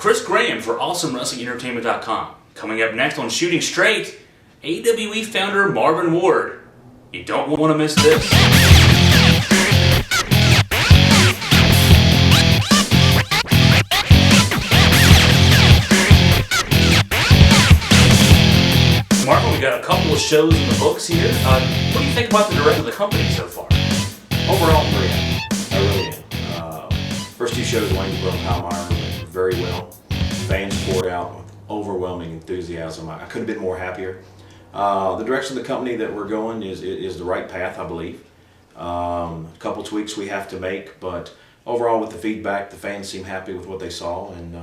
Chris Graham for AwesomeWrestlingEntertainment.com. Coming up next on Shooting Straight, AWE Founder Marvin Ward. You don't want to miss this. Marvin, we got a couple of shows in the books here. What do you think about the direction of the company so far? Overall, I'm very happy. I really am. First two shows, Waynesboro and Palmyra, went very well. Fans poured out with overwhelming enthusiasm. I couldn't have been more happier. The direction of the company that we're going is the right path, I believe. A couple tweaks we have to make, but overall with the feedback, the fans seem happy with what they saw, and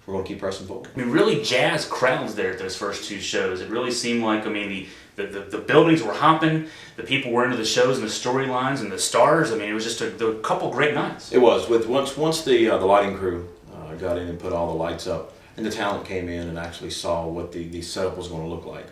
we're going to keep pressing forward. I mean, really jazzed crowds there at those first two shows. It really seemed like, I mean, the buildings were hopping, the people were into the shows and the storylines and the stars. I mean, it was just a couple great nights. It was. Once the lighting crew got in and put all the lights up, and the talent came in and actually saw what the setup was going to look like,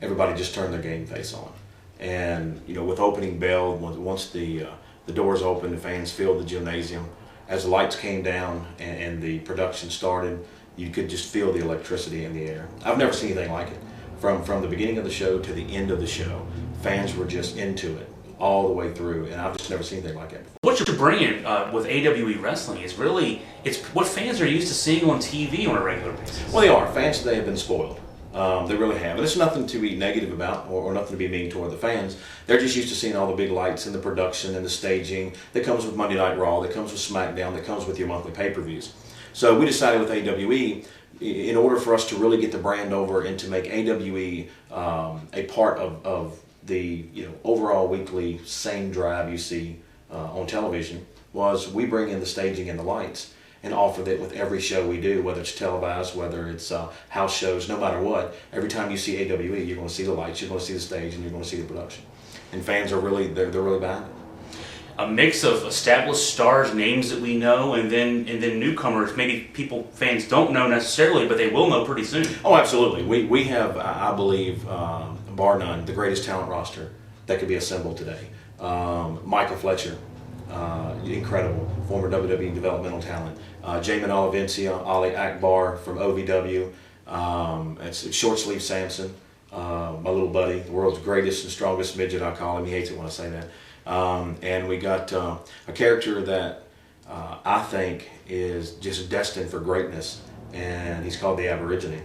everybody just turned their game face on. And with opening bell, once the doors opened, the fans filled the gymnasium. As the lights came down and the production started, you could just feel the electricity in the air. I've never seen anything like it. From the beginning of the show to the end of the show, fans were just into it all the way through, and I've just never seen anything like it before. What you're bringing with AWE Wrestling is really, it's what fans are used to seeing on TV on a regular basis. Well, they are. Fans today have been spoiled. They really have. And it's nothing to be negative about or nothing to be mean toward the fans. They're just used to seeing all the big lights and the production and the staging that comes with Monday Night Raw, that comes with SmackDown, that comes with your monthly pay-per-views. So we decided with AWE, in order for us to really get the brand over and to make AWE a part of the overall weekly same drive you see on television, was we bring in the staging and the lights and offer that with every show we do, whether it's televised, whether it's house shows, no matter what. Every time you see AWE, you're going to see the lights, you're going to see the stage, and you're going to see the production. And fans are really, they're really behind it. A mix of established stars, names that we know, and then newcomers, maybe fans don't know necessarily, but they will know pretty soon. Oh, absolutely. We have, I believe, bar none, the greatest talent roster that could be assembled today. Michael Fletcher, incredible, former WWE developmental talent. Jamin Olivencia, Ali Akbar from OVW. It's Short Sleeve Samson, my little buddy, the world's greatest and strongest midget, I call him. He hates it when I say that. And we got a character that I think is just destined for greatness, and he's called the Aborigine.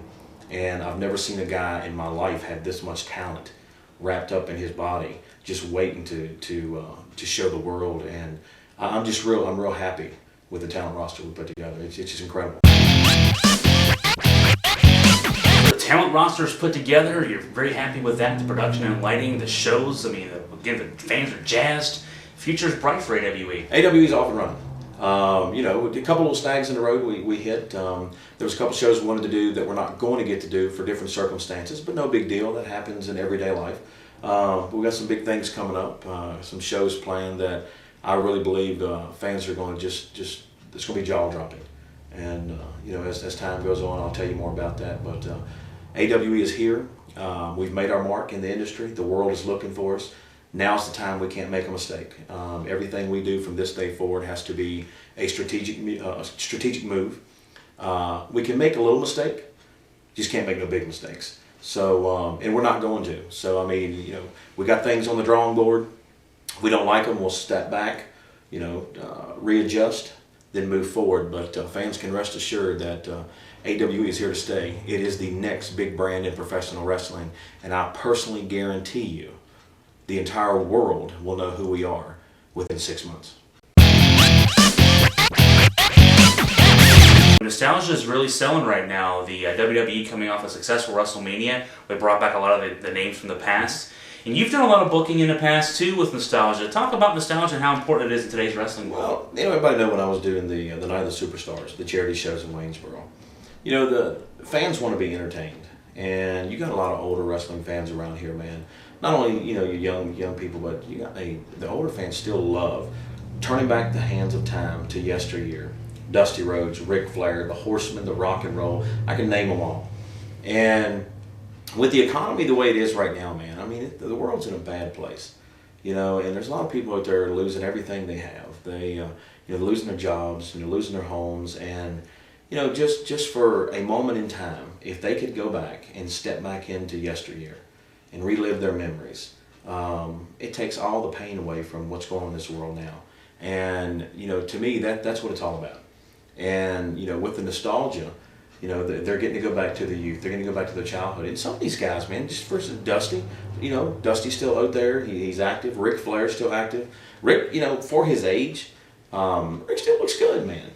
And I've never seen a guy in my life have this much talent wrapped up in his body, just waiting to show the world. And I'm real happy with the talent roster we put together. It's just incredible. The talent roster is put together. You're very happy with that. The production and lighting, the shows. I mean, again, the fans are jazzed. Future's bright for AWE. AWE's off and running. A couple of snags in the road we hit. There was a couple shows we wanted to do that we're not going to get to do for different circumstances, but no big deal. That happens in everyday life. We got some big things coming up. Some shows planned that I really believe fans are going to just it's going to be jaw dropping. And as time goes on, I'll tell you more about that. But AWE is here. We've made our mark in the industry. The world is looking for us. Now's the time we can't make a mistake. Everything we do from this day forward has to be a strategic move. We can make a little mistake, just can't make no big mistakes. So, and we're not going to. So, I mean, we got things on the drawing board. If we don't like them, we'll step back, readjust, then move forward. But fans can rest assured that AWE is here to stay. It is the next big brand in professional wrestling, and I personally guarantee you the entire world will know who we are within 6 months. Nostalgia is really selling right now. The WWE coming off a successful WrestleMania. We brought back a lot of the names from the past. And you've done a lot of booking in the past too with Nostalgia. Talk about Nostalgia and how important it is in today's wrestling world. Well, everybody know when I was doing the Night of the Superstars, the charity shows in Waynesboro. The fans want to be entertained, and you got a lot of older wrestling fans around here, man. Not only your young people, but you got the older fans still love turning back the hands of time to yesteryear. Dusty Rhodes, Ric Flair, the Horsemen, the Rock and Roll. I can name them all. And with the economy the way it is right now, man, I mean, the world's in a bad place. And there's a lot of people out there losing everything they have. They're losing their jobs and they're losing their homes, and just for a moment in time, if they could go back and step back into yesteryear and relive their memories, it takes all the pain away from what's going on in this world now. And, to me, that's what it's all about. And, with the nostalgia, they're getting to go back to the youth. They're getting to go back to their childhood. And some of these guys, man, just versus Dusty, Dusty's still out there. He's active. Ric Flair's still active. Rick, for his age, Rick still looks good, man.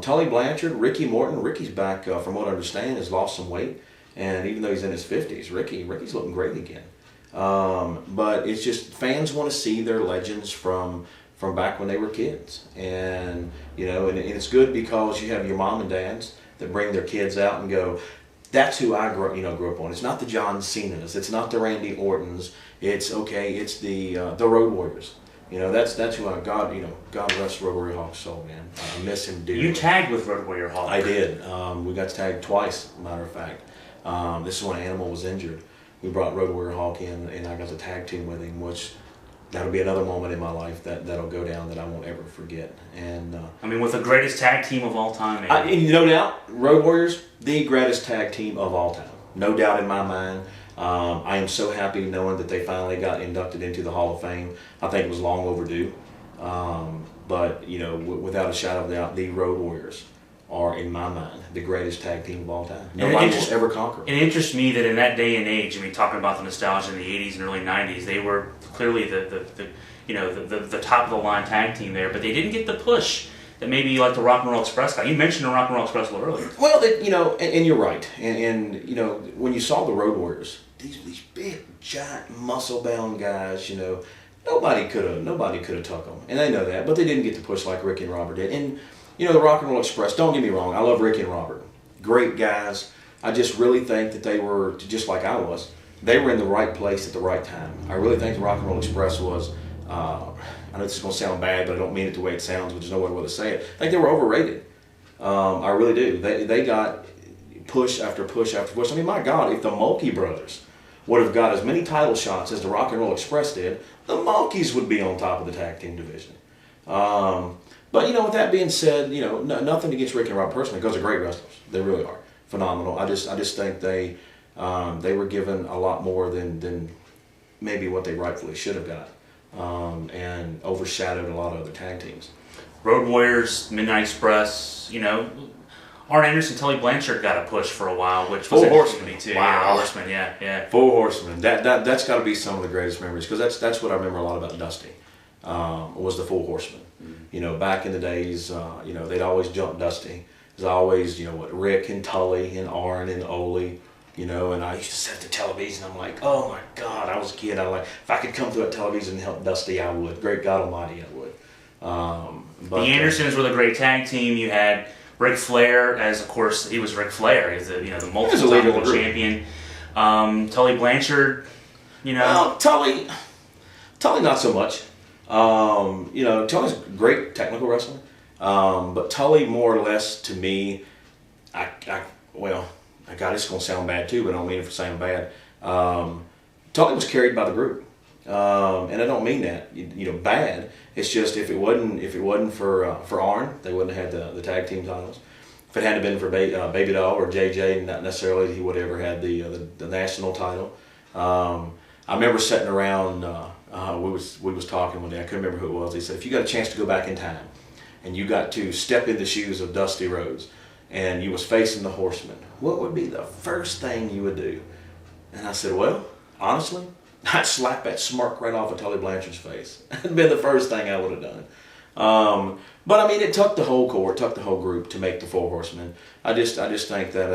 Tully Blanchard, Ricky Morton. Ricky's back, from what I understand, has lost some weight. And even though he's in his 50s, Ricky's looking great again. But it's just fans want to see their legends from back when they were kids. And, and it's good because you have your mom and dads that bring their kids out and go, that's who I grew up on. It's not the John Cenas. It's not the Randy Ortons. It's the Road Warriors. That's who God rest Road Warrior Hawk's soul, man. I miss him dearly. You tagged with Road Warrior Hawk. I did. We got tagged twice, matter of fact. This is when Animal was injured. We brought Road Warrior Hawk in, and I got to tag team with him, which that'll be another moment in my life that'll go down that I won't ever forget. And with the greatest tag team of all time. No doubt, Road Warriors, the greatest tag team of all time. No doubt in my mind. I am so happy knowing that they finally got inducted into the Hall of Fame. I think it was long overdue. But, without a shadow of a doubt, the Road Warriors are, in my mind, the greatest tag team of all time. Nobody will ever conquer. It interests me that in that day and age, talking about the nostalgia in the 80s and early 90s, they were clearly the top of the line tag team there, but they didn't get the push that maybe like the Rock and Roll Express got. You mentioned the Rock and Roll Express a little earlier. Well, and you're right. And when you saw the Road Warriors, these big, giant, muscle-bound guys, nobody could have took them, and they know that. But they didn't get the push like Ricky and Robert did. And the Rock and Roll Express. Don't get me wrong. I love Ricky and Robert. Great guys. I just really think that they were just like I was. They were in the right place at the right time. I really think the Rock and Roll Express was. I know this is going to sound bad, but I don't mean it the way it sounds, which is no other way to say it. I think they were overrated. I really do. They got push after push after push. My God, if the Mulkey brothers would have got as many title shots as the Rock and Roll Express did, the Mulkeys would be on top of the tag team division. But, with that being said, nothing against Rick and Rob personally, because they're great wrestlers. They really are. Phenomenal. I just think they were given a lot more than maybe what they rightfully should have got. And overshadowed a lot of other tag teams. Road Warriors, Midnight Express, Arn Anderson, Tully Blanchard got a push for a while, which was interesting to me too. Wow. Yeah, Horsemen, yeah. Four Horsemen. That's got to be some of the greatest memories, because that's what I remember a lot about Dusty. Was the Four Horsemen. Back in the days, they'd always jump Dusty. There's always, Rick and Tully and Arn and Ole. And I used to sit at the television. I'm like, oh my God, I was a kid. If I could come through that television and help Dusty, I would. Great God Almighty, I would. The Andersons were the great tag team. You had Ric Flair, as of course he was Ric Flair. He's the multiple world champion. Tully Blanchard, Well, Tully not so much. Tully's a great technical wrestler. But Tully, more or less, to me, God, it's going to sound bad too, but I don't mean it for saying bad. Tully was carried by the group, and I don't mean that bad. It's just if it wasn't for Arn, they wouldn't have had the tag team titles. If it hadn't been for Baby Doll or JJ, not necessarily he would have ever had the national title. I remember sitting around. We was talking one day. I couldn't remember who it was. He said, if you got a chance to go back in time, and you got to step in the shoes of Dusty Rhodes, and you was facing the Horsemen, what would be the first thing you would do? And I said, well, honestly, I'd slap that smirk right off of Tully Blanchard's face. That'd been the first thing I would have done. But it took the whole corps, it took the whole group to make the Four Horsemen. I just think that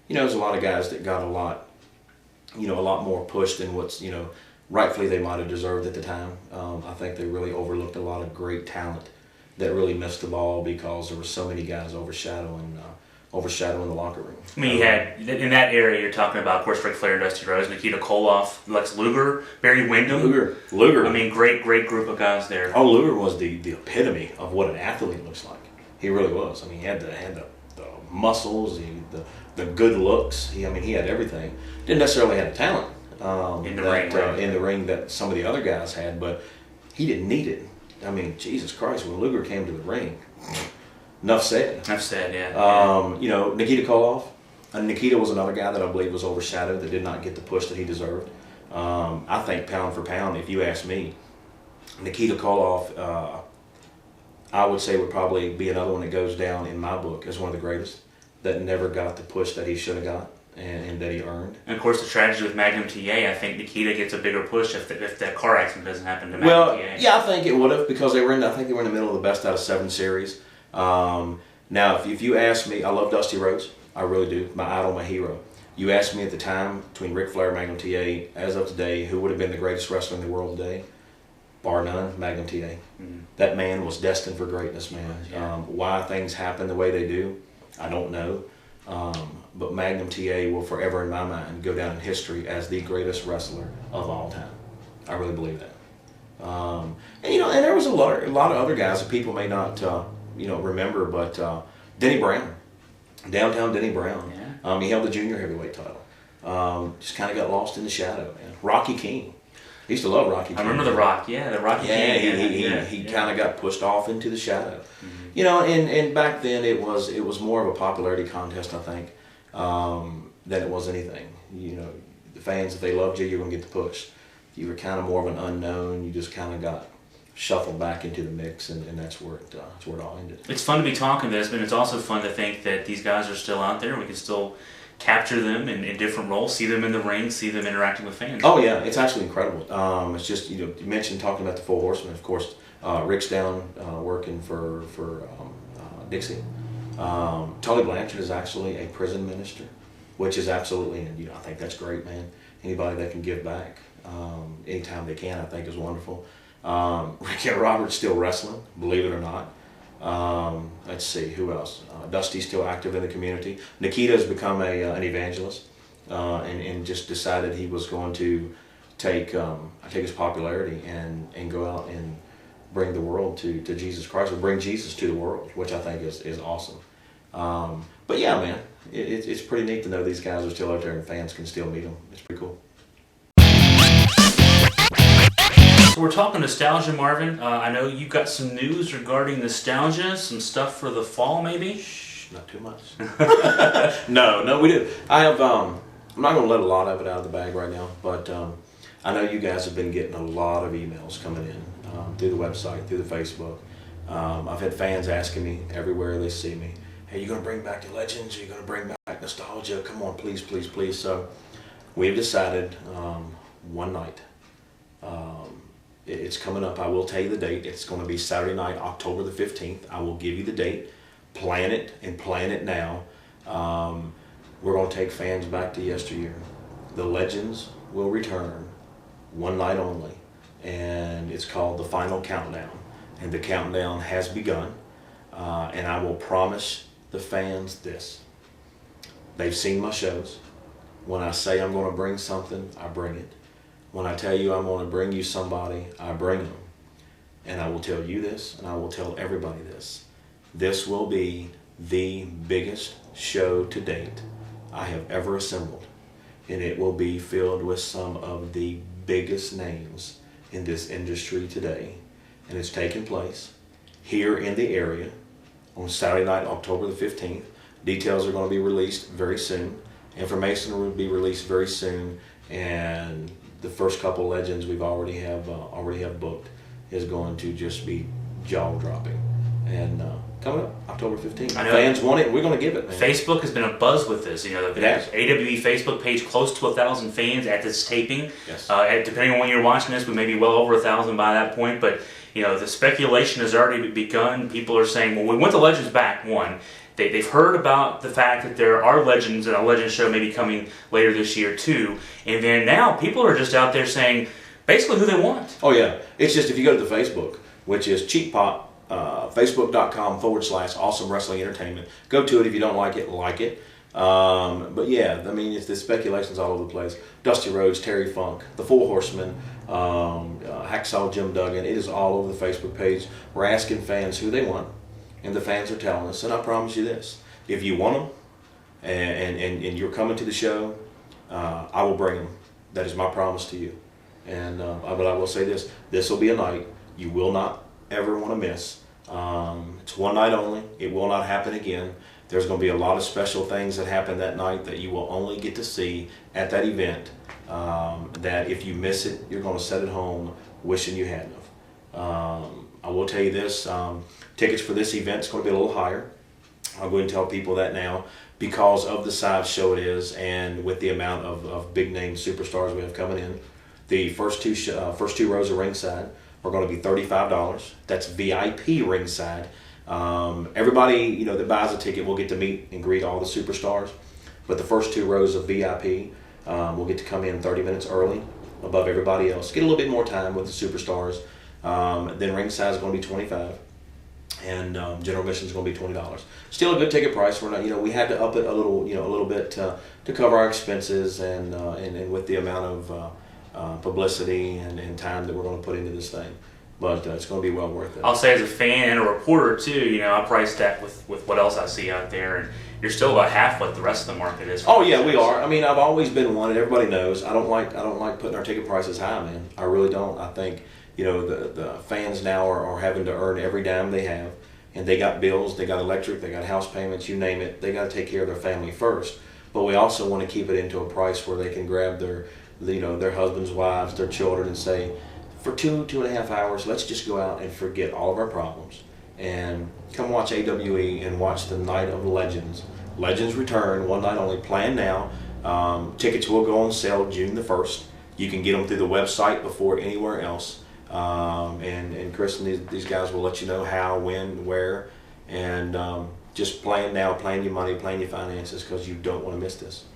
there's a lot of guys that got a lot more push than what's rightfully they might have deserved at the time. I think they really overlooked a lot of great talent that really missed the ball because there were so many guys overshadowing the locker room. You had, in that area you're talking about, of course, Ric Flair and Dusty Rhodes, Nikita Koloff, Lex Luger, Barry Windham. Luger. Great group of guys there. Oh, Luger was the epitome of what an athlete looks like. He really was. He had the muscles, the good looks. He had everything. Didn't necessarily have the talent in the ring that some of the other guys had, but he didn't need it. Jesus Christ, when Luger came to the ring, enough said. Enough said, yeah. You know, Nikita Koloff. Nikita was another guy that I believe was overshadowed, that did not get the push that he deserved. I think pound for pound, if you ask me, Nikita Koloff, I would say would probably be another one that goes down in my book as one of the greatest, that never got the push that he should have got and that he earned. And of course, the tragedy with Magnum TA, I think Nikita gets a bigger push if that car accident doesn't happen to Magnum TA. Yeah, I think it would have, because I think they were in the middle of the best out of 7 series. Now, if you ask me, I love Dusty Rhodes. I really do. My idol, my hero. You asked me at the time, between Ric Flair and Magnum TA, as of today, who would have been the greatest wrestler in the world today? Bar none, Magnum TA. Mm-hmm. That man was destined for greatness, man. Yeah. Why things happen the way they do, I don't know. But Magnum TA will forever, in my mind, go down in history as the greatest wrestler of all time. I really believe that. And there was a lot of other guys that people may not, remember, but Denny Brown. Downtown Denny Brown. Yeah. He held the junior heavyweight title. Just kind of got lost in the shadow, man. Rocky King. I used to love Rocky King. I remember the Rocky King. He kind of got pushed off into the shadow. Mm-hmm. And back then it was more of a popularity contest, I think, than it was anything. The fans, if they loved you, you're going to get the push. You were kind of more of an unknown. You just kind of got shuffled back into the mix, and that's where it all ended. It's fun to be talking this, but it's also fun to think that these guys are still out there. We can still capture them in different roles, see them in the ring, see them interacting with fans. Oh yeah, it's actually incredible. It's just, you mentioned talking about the Four Horsemen. Of course, Rick's down working for Dixie. Tully Blanchard is actually a prison minister, which is absolutely, and I think that's great, man. Anybody that can give back anytime they can, I think, is wonderful. Rick and Robert's still wrestling, believe it or not. Let's see, who else? Dusty's still active in the community. Nikita has become an evangelist, and just decided he was going to take his popularity and go out and bring the world to Jesus Christ, or bring Jesus to the world, which I think is awesome. But yeah, man, it's pretty neat to know these guys are still out there and fans can still meet them. It's pretty cool. So we're talking nostalgia, Marvin. I know you've got some news regarding nostalgia, some stuff for the fall, maybe? Shh, not too much. No, we do. I have, I'm not going to let a lot of it out of the bag right now, but I know you guys have been getting a lot of emails coming in through the website, through the Facebook. I've had fans asking me everywhere they see me, hey, you going to bring back the legends? Are you going to bring back nostalgia? Come on, please, please, please. So we've decided one night. It's coming up. I will tell you the date. It's going to be Saturday night, October the 15th. I will give you the date. Plan it now. We're going to take fans back to yesteryear. The legends will return, one night only, and it's called The Final Countdown. And the countdown has begun, and I will promise the fans this. They've seen my shows. When I say I'm going to bring something, I bring it. When I tell you I'm going to bring you somebody, I bring them. And I will tell you this, and I will tell everybody this. This will be the biggest show to date I have ever assembled. And it will be filled with some of the biggest names in this industry today. And it's taking place here in the area on Saturday night, October the 15th. Details are going to be released very soon. Information will be released very soon. And the first couple legends we've already have booked is going to just be jaw-dropping. And coming up October 15th. Fans want it, we're going to give it, man. Facebook has been a buzz with this. The AWE Facebook page, close to 1,000 fans at this taping. Yes. Depending on when you're watching this, we may be well over 1,000 by that point. But the speculation has already begun. People are saying, well, we want the legends back. One, they've heard about the fact that there are legends, and a legend show may be coming later this year too. And then now people are just out there saying basically who they want. Oh yeah, it's just if you go to the Facebook, which is Cheap Pop. Facebook.com/Awesome Wrestling Entertainment. Go to it. If you don't like it, like it. But yeah, I mean, the speculation's all over the place. Dusty Rhodes, Terry Funk, the Four Horsemen, Hacksaw Jim Duggan. It is all over the Facebook page. We're asking fans who they want, and the fans are telling us. And I promise you this: if you want them, and you're coming to the show, I will bring them. That is my promise to you. And but I will say this: this will be a night you will not ever want to miss. It's one night only. It will not happen again. There's going to be a lot of special things that happen that night that you will only get to see at that event. That if you miss it, you're going to sit at home wishing you hadn't have. I will tell you this, tickets for this event is going to be a little higher. I'll go ahead and tell people that now because of the size show it is and with the amount of big name superstars we have coming in. The first two rows of ringside are going to be $35. That's VIP ringside. Everybody that buys a ticket will get to meet and greet all the superstars, but the first 2 rows of VIP will get to come in 30 minutes early above everybody else. Get a little bit more time with the superstars. Then ringside is going to be $25, and general admission is going to be $20. Still a good ticket price. We're not, we had to up it a little bit to cover our expenses and with the amount of publicity and time that we're going to put into this thing. But it's going to be well worth it. I'll say as a fan and a reporter too, I price that with what else I see out there, and you're still about half what the rest of the market is. Oh yeah, we are. I mean, I've always been one, and everybody knows. I don't like putting our ticket prices high, man. I really don't. I think the fans now are having to earn every dime they have, and they got bills, they got electric, they got house payments, you name it. They got to take care of their family first. But we also want to keep it into a price where they can grab their husbands, wives, their children, and say, for 2.5 hours, let's just go out and forget all of our problems and come watch AWE and watch the Night of Legends. Legends return, one night only, plan now. Tickets will go on sale June the 1st. You can get them through the website before anywhere else. And Chris and these guys will let you know how, when, where, and just plan now, plan your money, plan your finances, because you don't want to miss this.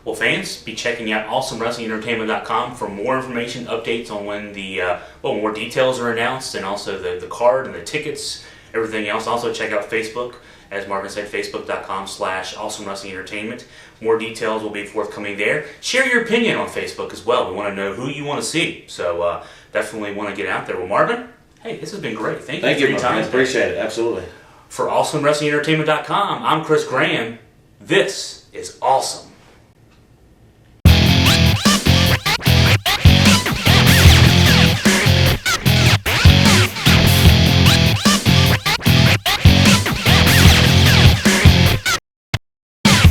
Well, fans, be checking out AwesomeWrestlingEntertainment.com for more information, updates on when the more details are announced, and also the card and the tickets, everything else. Also, check out Facebook, as Marvin said, Facebook.com/AwesomeWrestlingEntertainment. More details will be forthcoming there. Share your opinion on Facebook as well. We want to know who you want to see, so definitely want to get out there. Well, Marvin, hey, this has been great. Thank you for your time. Appreciate it. Absolutely. For AwesomeWrestlingEntertainment.com, I'm Chris Graham. This is awesome.